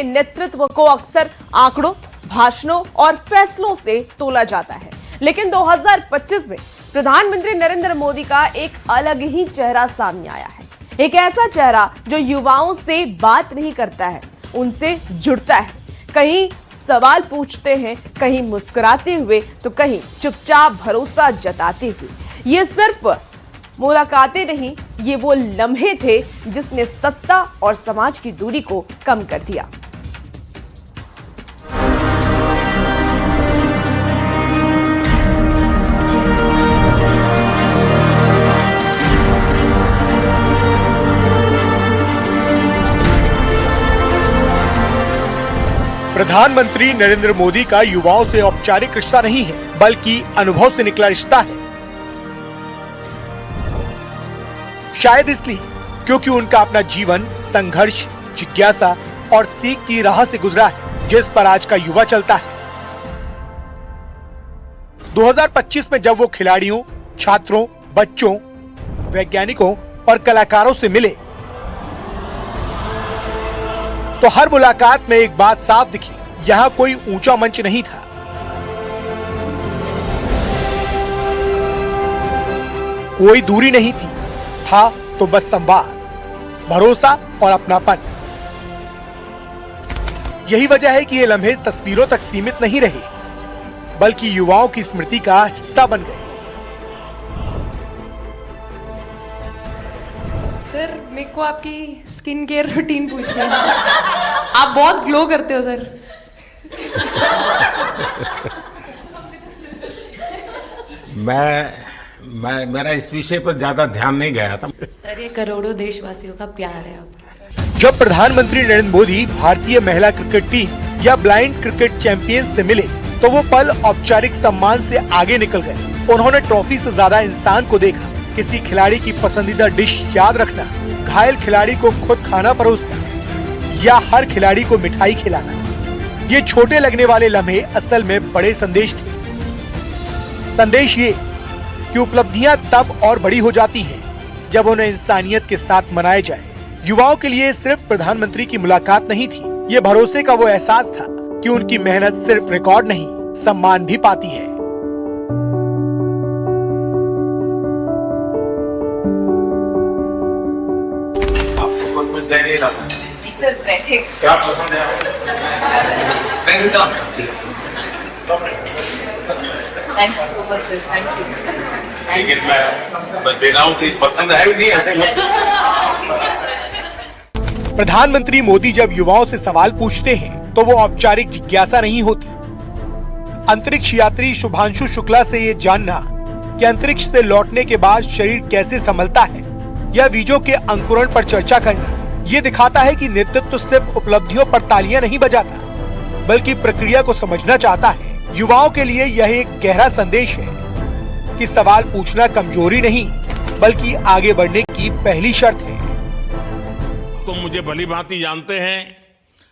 के नेतृत्व को अक्सर आंकड़ों, भाषणों और फैसलों से तोला जाता है, लेकिन 2025 में प्रधानमंत्री नरेंद्र मोदी का एक अलग ही चेहरा सामने आया है। एक ऐसा चेहरा जो युवाओं से बात नहीं करता है, उनसे जुड़ता है, कहीं सवाल पूछते हैं, कहीं मुस्कुराते हुए तो कहीं चुपचाप भरोसा जताते हुए। ये सिर्फ मुलाकातें नहीं, ये वो लम्हे थे जिसने सत्ता और समाज की दूरी को कम कर दिया। प्रधानमंत्री नरेंद्र मोदी का युवाओं से औपचारिक रिश्ता नहीं है, बल्कि अनुभव से निकला रिश्ता है। शायद इसलिए क्योंकि उनका अपना जीवन संघर्ष, जिज्ञासा और सीख की राह से गुजरा है, जिस पर आज का युवा चलता है। 2025 में जब वो खिलाड़ियों, छात्रों, बच्चों, वैज्ञानिकों और कलाकारों से मिले, तो हर मुलाकात में एक बात साफ दिखी, यहाँ कोई ऊंचा मंच नहीं था। कोई दूरी नहीं थी, था तो बस संवाद, भरोसा और अपनापन। यही वजह है कि ये लम्हे तस्वीरों तक सीमित नहीं रहे, बल्कि युवाओं की स्मृति का हिस्सा बन गए। सर, मेरे को आपकी स्किन केयर रूटीन पूछनी है। आप बहुत ग्लो करते हो सर। मेरा इस विषय पर ज्यादा ध्यान नहीं गया था। सर, ये करोड़ों देशवासियों का प्यार है आप। जब प्रधानमंत्री नरेंद्र मोदी भारतीय महिला क्रिकेट टीम या ब्लाइंड क्रिकेट चैंपियन से मिले, तो वो पल औपचारिक सम्मान से आगे निकल गए। उन्होंने ट्रॉफी से ज्यादा इंसान को देखा। किसी खिलाड़ी की पसंदीदा डिश याद रखना, घायल खिलाड़ी को खुद खाना परोसना या हर खिलाड़ी को मिठाई खिलाना, ये छोटे लगने वाले लम्हे असल में बड़े संदेश थे। संदेश ये कि उपलब्धियां तब और बड़ी हो जाती हैं जब उन्हें इंसानियत के साथ मनाया जाए। युवाओं के लिए सिर्फ प्रधानमंत्री की मुलाकात नहीं थी, ये भरोसे का वो एहसास था कि उनकी मेहनत सिर्फ रिकॉर्ड नहीं, सम्मान भी पाती है। सर, बैठे। क्या पसंद है? Thank you sir, thank you. लेकिन मैं देना हूँ, पसंद है भी नहीं। प्रधानमंत्री मोदी जब युवाओं से सवाल पूछते हैं तो वो औपचारिक जिज्ञासा नहीं होती। अंतरिक्ष यात्री शुभांशु शुक्ला से ये जानना कि अंतरिक्ष से लौटने के बाद शरीर कैसे संभलता है या बीजों के अंकुरण पर चर्चा करना, ये दिखाता है कि नेतृत्व सिर्फ उपलब्धियों पर तालियां नहीं बजाता, बल्कि प्रक्रिया को समझना चाहता है। युवाओं के लिए यह एक गहरा संदेश है कि सवाल पूछना कमजोरी नहीं, बल्कि आगे बढ़ने की पहली शर्त है। तो मुझे भली भांति जानते हैं,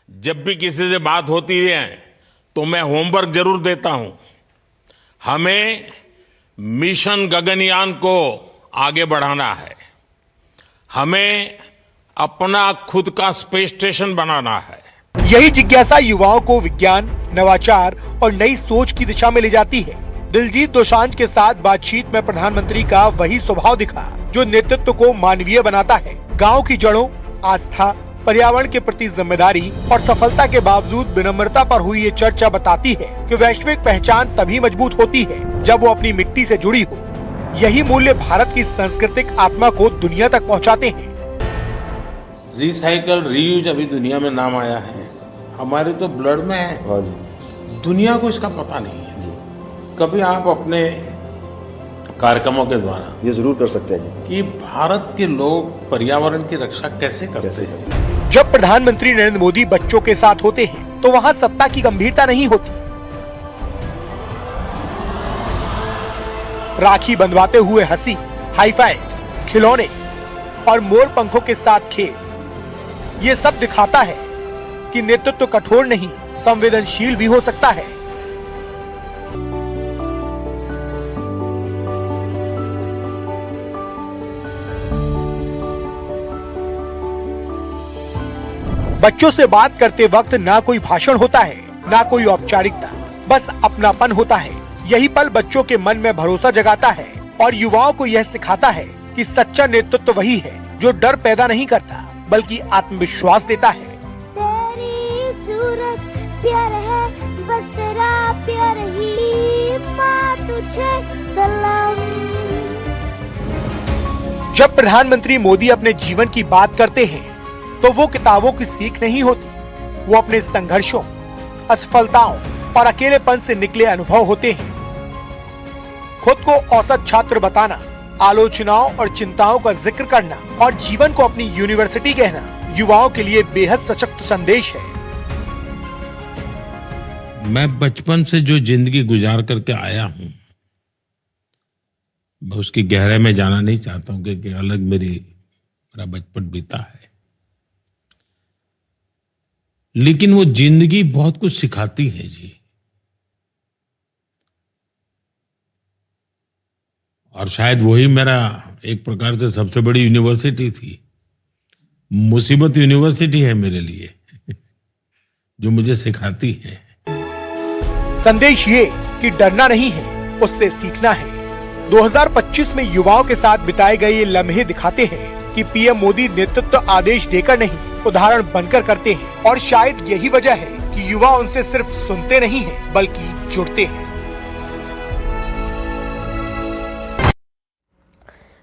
जब भी किसी से बात होती है तो मैं होमवर्क जरूर देता हूं। हमें मिशन गगनयान को आगे बढ़ाना है, हमें अपना खुद का स्पेस स्टेशन बनाना है। यही जिज्ञासा युवाओं को विज्ञान, नवाचार और नई सोच की दिशा में ले जाती है। दिलजीत दोसांझ के साथ बातचीत में प्रधानमंत्री का वही स्वभाव दिखा जो नेतृत्व को मानवीय बनाता है। गांव की जड़ों, आस्था, पर्यावरण के प्रति जिम्मेदारी और सफलता के बावजूद विनम्रता पर हुई ये चर्चा बताती है कि वैश्विक पहचान तभी मजबूत होती है जब वो अपनी मिट्टी से जुड़ी हो। यही मूल्य भारत की सांस्कृतिक आत्मा को दुनिया तक पहुंचाते हैं। रिसाइकल, रीयूज अभी दुनिया में नाम आया है, हमारे तो ब्लड में है। दुनिया को इसका पता नहीं है। कभी आप अपने कार्यक्रमों के द्वारा ये जरूर कर सकते हैं कि भारत के लोग पर्यावरण की रक्षा कैसे करते हैं। जब प्रधानमंत्री नरेंद्र मोदी बच्चों के साथ होते हैं तो वहाँ सत्ता की गंभीरता नहीं होती। राखी बंधवाते हुए हंसी, हाई फाइव्स, खिलौने और मोर पंखों के साथ खेल, ये सब दिखाता है कि नेतृत्व कठोर नहीं, संवेदनशील भी हो सकता है। बच्चों से बात करते वक्त ना कोई भाषण होता है, ना कोई औपचारिकता, बस अपनापन होता है। यही पल बच्चों के मन में भरोसा जगाता है और युवाओं को यह सिखाता है कि सच्चा नेतृत्व वही है जो डर पैदा नहीं करता बल्कि आत्मविश्वास देता है। तेरी सूरत प्यार है, बस तेरा प्यार ही, माँ तुझे सलाम। जब प्रधानमंत्री मोदी अपने जीवन की बात करते हैं तो वो किताबों की सीख नहीं होती, वो अपने संघर्षों, असफलताओं और अकेलेपन से निकले अनुभव होते हैं। खुद को औसत छात्र बताना, आलोचनाओं और चिंताओं का जिक्र करना और जीवन को अपनी यूनिवर्सिटी कहना युवाओं के लिए बेहद सशक्त संदेश है। मैं बचपन से जो जिंदगी गुजार करके आया हूं, मैं उसकी गहराई में जाना नहीं चाहता हूं कि अलग मेरा बचपन बीता है, लेकिन वो जिंदगी बहुत कुछ सिखाती है जी। और शायद वही मेरा एक प्रकार से सबसे बड़ी यूनिवर्सिटी थी, मुसीबत यूनिवर्सिटी है मेरे लिए जो मुझे सिखाती है। संदेश ये कि डरना नहीं है, उससे सीखना है। 2025 में युवाओं के साथ बिताए गए ये लम्हे दिखाते हैं कि पीएम मोदी नेतृत्व आदेश देकर नहीं, उदाहरण बनकर करते हैं। और शायद यही वजह है कि युवा उनसे सिर्फ सुनते नहीं हैं, बल्कि जुड़ते हैं।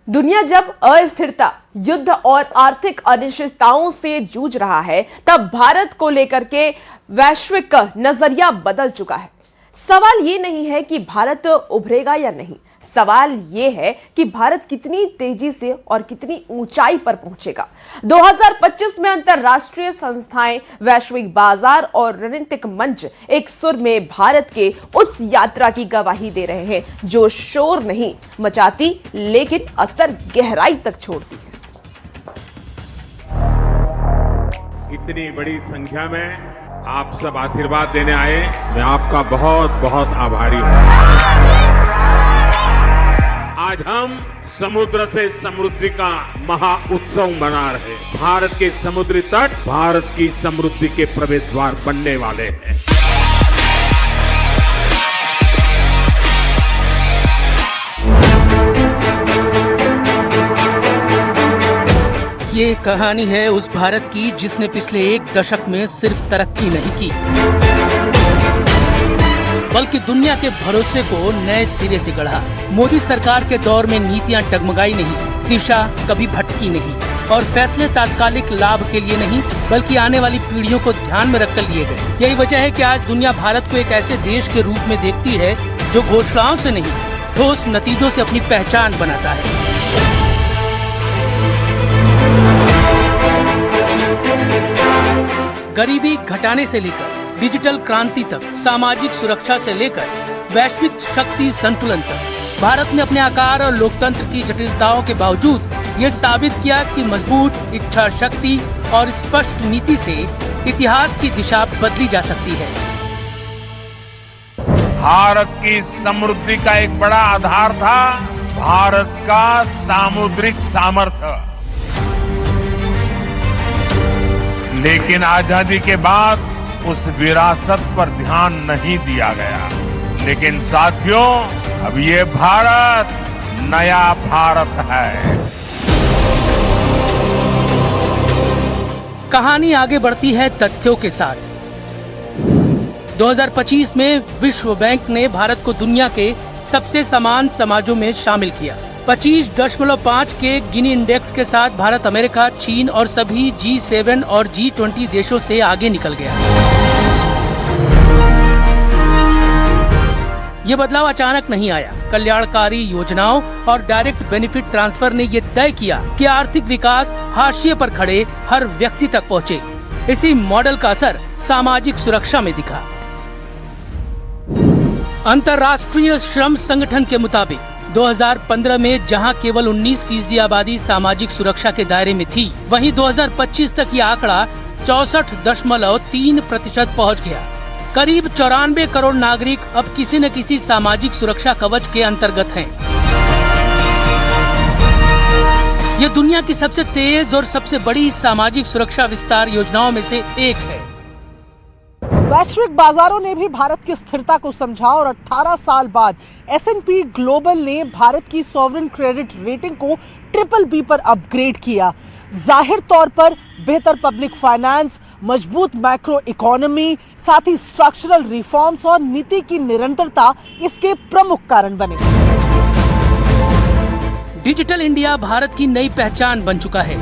दुनिया जब अस्थिरता, युद्ध और आर्थिक अनिश्चितताओं से जूझ रहा है, तब भारत को लेकर के वैश्विक नजरिया बदल चुका है। सवाल ये नहीं है कि भारत उभरेगा या नहीं, सवाल ये है कि भारत कितनी तेजी से और कितनी ऊंचाई पर पहुंचेगा। 2025 में अंतरराष्ट्रीय संस्थाएं, वैश्विक बाजार और रणनीतिक मंच एक सुर में भारत के उस यात्रा की गवाही दे रहे हैं जो शोर नहीं मचाती लेकिन असर गहराई तक छोड़ती है। इतनी बड़ी संख्या में आप सब आशीर्वाद देने आए, मैं आपका बहुत बहुत आभारी हूं। आज हम समुद्र से समृद्धि का महा उत्सव मना रहे हैं। भारत के समुद्री तट भारत की समृद्धि के प्रवेश द्वार बनने वाले हैं। ये कहानी है उस भारत की जिसने पिछले एक दशक में सिर्फ तरक्की नहीं की, बल्कि दुनिया के भरोसे को नए सिरे से गढ़ा। मोदी सरकार के दौर में नीतियां डगमगाई नहीं, दिशा कभी भटकी नहीं और फैसले तात्कालिक लाभ के लिए नहीं बल्कि आने वाली पीढ़ियों को ध्यान में रखकर लिए गए। यही वजह है कि आज दुनिया भारत को एक ऐसे देश के रूप में देखती है जो घोषणाओं से नहीं, ठोस नतीजों से अपनी पहचान बनाता है। गरीबी घटाने से लेकर डिजिटल क्रांति तक, सामाजिक सुरक्षा से लेकर वैश्विक शक्ति संतुलन तक, भारत ने अपने आकार और लोकतंत्र की जटिलताओं के बावजूद ये साबित किया कि मजबूत इच्छा शक्ति और स्पष्ट नीति से इतिहास की दिशा बदली जा सकती है। भारत की समृद्धि का एक बड़ा आधार था भारत का सामुद्रिक सामर्थ्य, लेकिन आजादी के बाद उस विरासत पर ध्यान नहीं दिया गया। लेकिन साथियों, अब ये भारत नया भारत है। कहानी आगे बढ़ती है तथ्यों के साथ। 2025 में विश्व बैंक ने भारत को दुनिया के सबसे समान समाजों में शामिल किया। 25.5 के गिनी इंडेक्स के साथ भारत अमेरिका, चीन और सभी G7 और G20 देशों से आगे निकल गया। ये बदलाव अचानक नहीं आया। कल्याणकारी योजनाओं और डायरेक्ट बेनिफिट ट्रांसफर ने ये तय किया कि आर्थिक विकास हाशिए पर खड़े हर व्यक्ति तक पहुँचे। इसी मॉडल का असर सामाजिक सुरक्षा में दिखा। अंतर्राष्ट्रीय श्रम संगठन के मुताबिक 2015 में जहां केवल 19% आबादी सामाजिक सुरक्षा के दायरे में थी, वहीं 2025 तक ये आंकड़ा 64.3% पहुंच गया। करीब 94 करोड़ नागरिक अब किसी न किसी सामाजिक सुरक्षा कवच के अंतर्गत हैं। ये दुनिया की सबसे तेज और सबसे बड़ी सामाजिक सुरक्षा विस्तार योजनाओं में से एक है। वैश्विक बाजारों ने भी भारत की स्थिरता को समझा और 18 साल बाद S&P ग्लोबल ने भारत की सॉवरेन क्रेडिट रेटिंग को BBB पर अपग्रेड किया। जाहिर तौर पर बेहतर पब्लिक फाइनेंस, मजबूत मैक्रो इकोनॉमी, साथ ही स्ट्रक्चरल रिफॉर्म्स और नीति की निरंतरता इसके प्रमुख कारण बने। डिजिटल इंडिया भारत की नई पहचान बन चुका है।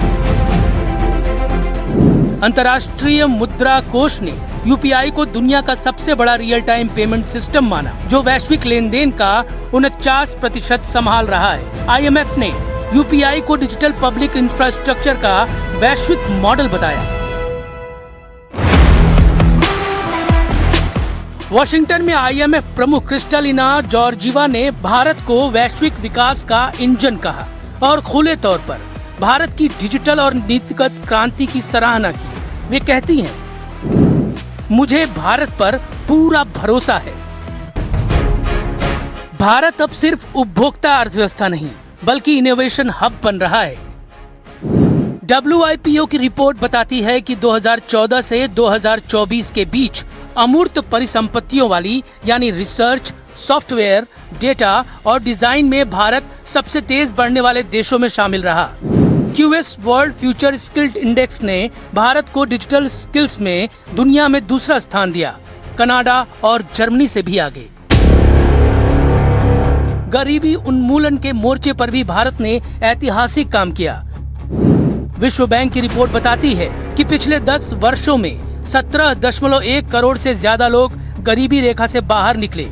अंतर्राष्ट्रीय मुद्रा कोष ने यूपीआई को दुनिया का सबसे बड़ा रियल टाइम पेमेंट सिस्टम माना, जो वैश्विक लेन देन का 49% संभाल रहा है। IMF ने यूपीआई को डिजिटल पब्लिक इंफ्रास्ट्रक्चर का वैश्विक मॉडल बताया। वॉशिंगटन में IMF प्रमुख क्रिस्टालिना जॉर्जीवा ने भारत को वैश्विक विकास का इंजन कहा और खुले तौर पर भारत की डिजिटल और नीतिगत क्रांति की सराहना की। वे कहती हैं, मुझे भारत पर पूरा भरोसा है। भारत अब सिर्फ उपभोक्ता अर्थव्यवस्था नहीं, बल्कि इनोवेशन हब बन रहा है। WIPO की रिपोर्ट बताती है कि 2014 से 2024 के बीच अमूर्त परिसंपत्तियों वाली यानी रिसर्च, सॉफ्टवेयर, डेटा और डिजाइन में भारत सबसे तेज बढ़ने वाले देशों में शामिल रहा। QS world future skilled index ने भारत को डिजिटल स्किल्स में दुनिया में दूसरा स्थान दिया, कनाडा और जर्मनी से भी आगे। गरीबी उन्मूलन के मोर्चे पर भी भारत ने ऐतिहासिक काम किया। विश्व बैंक की रिपोर्ट बताती है कि पिछले 10 वर्षों में 17.1 करोड़ से ज्यादा लोग गरीबी रेखा से बाहर निकले।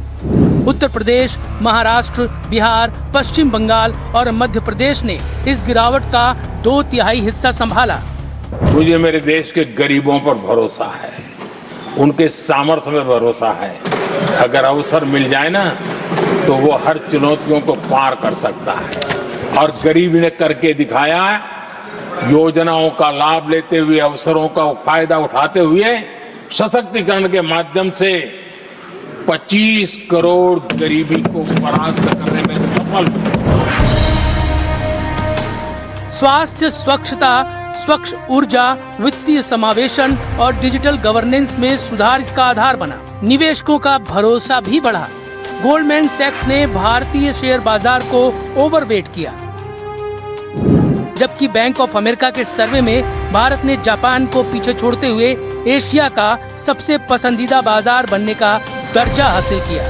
उत्तर प्रदेश, महाराष्ट्र, बिहार, पश्चिम बंगाल और मध्य प्रदेश ने इस गिरावट का 2/3 हिस्सा संभाला। मुझे मेरे देश के गरीबों पर भरोसा है, उनके सामर्थ्य में भरोसा है। अगर अवसर मिल जाए ना, तो वो हर चुनौतियों को पार कर सकता है। और गरीब ने करके दिखाया। योजनाओं का लाभ लेते हुए, अवसरों का फायदा उठाते हुए, सशक्तिकरण के माध्यम से 25 करोड़ गरीबी को परास्त करने में सफल हुआ। स्वास्थ्य, स्वच्छता, स्वच्छ ऊर्जा, वित्तीय समावेशन और डिजिटल गवर्नेंस में सुधार इसका आधार बना। निवेशकों का भरोसा भी बढ़ा। गोल्डमैन सैक्स ने भारतीय शेयर बाजार को ओवरवेट किया, जबकि बैंक ऑफ अमेरिका के सर्वे में भारत ने जापान को पीछे छोड़ते हुए एशिया का सबसे पसंदीदा बाजार बनने का दर्जा हासिल किया।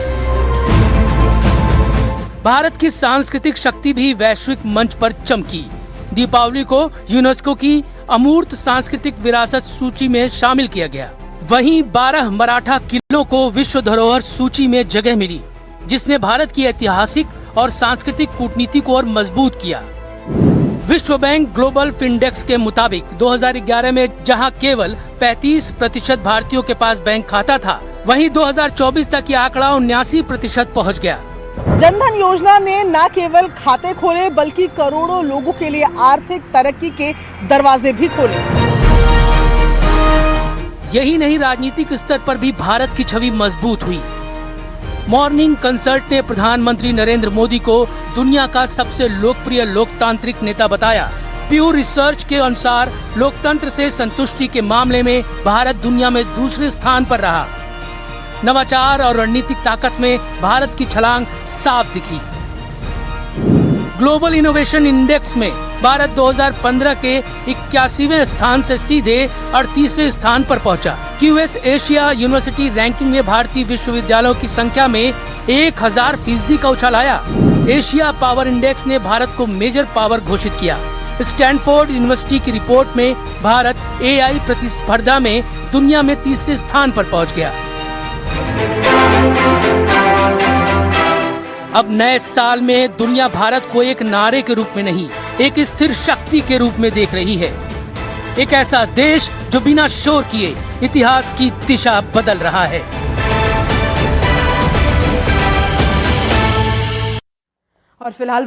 भारत की सांस्कृतिक शक्ति भी वैश्विक मंच पर चमकी। दीपावली को यूनेस्को की अमूर्त सांस्कृतिक विरासत सूची में शामिल किया गया। वहीं 12 मराठा किलों को विश्व धरोहर सूची में जगह मिली, जिसने भारत की ऐतिहासिक और सांस्कृतिक कूटनीति को और मजबूत किया। विश्व बैंक ग्लोबल फिनडेक्स के मुताबिक 2011 में जहां केवल 35% भारतीयों के पास बैंक खाता था, वहीं 2024 तक ये आंकड़ा 79% पहुंच गया। जनधन योजना ने न केवल खाते खोले, बल्कि करोड़ों लोगों के लिए आर्थिक तरक्की के दरवाजे भी खोले। यही नहीं, राजनीतिक स्तर पर भी भारत की छवि मजबूत हुई। मॉर्निंग कंसल्ट ने प्रधानमंत्री नरेंद्र मोदी को दुनिया का सबसे लोकप्रिय लोकतांत्रिक नेता बताया। प्यू रिसर्च के अनुसार लोकतंत्र से संतुष्टि के मामले में भारत दुनिया में दूसरे स्थान पर रहा। नवाचार और रणनीतिक ताकत में भारत की छलांग साफ दिखी। ग्लोबल इनोवेशन इंडेक्स में भारत 2015 के 81वें स्थान से सीधे 38वें स्थान पर पहुंचा। QS एशिया यूनिवर्सिटी रैंकिंग में भारतीय विश्वविद्यालयों की संख्या में 1000% का उछाल आया। एशिया पावर इंडेक्स ने भारत को मेजर पावर घोषित किया। स्टैनफोर्ड यूनिवर्सिटी की रिपोर्ट में भारत AI प्रतिस्पर्धा में दुनिया में 3रे स्थान पर पहुंच गया। अब नए साल में दुनिया भारत को एक नारे के रूप में नहीं, एक स्थिर शक्ति के रूप में देख रही है। एक ऐसा देश जो बिना शोर किए इतिहास की दिशा बदल रहा है। और फिलहाल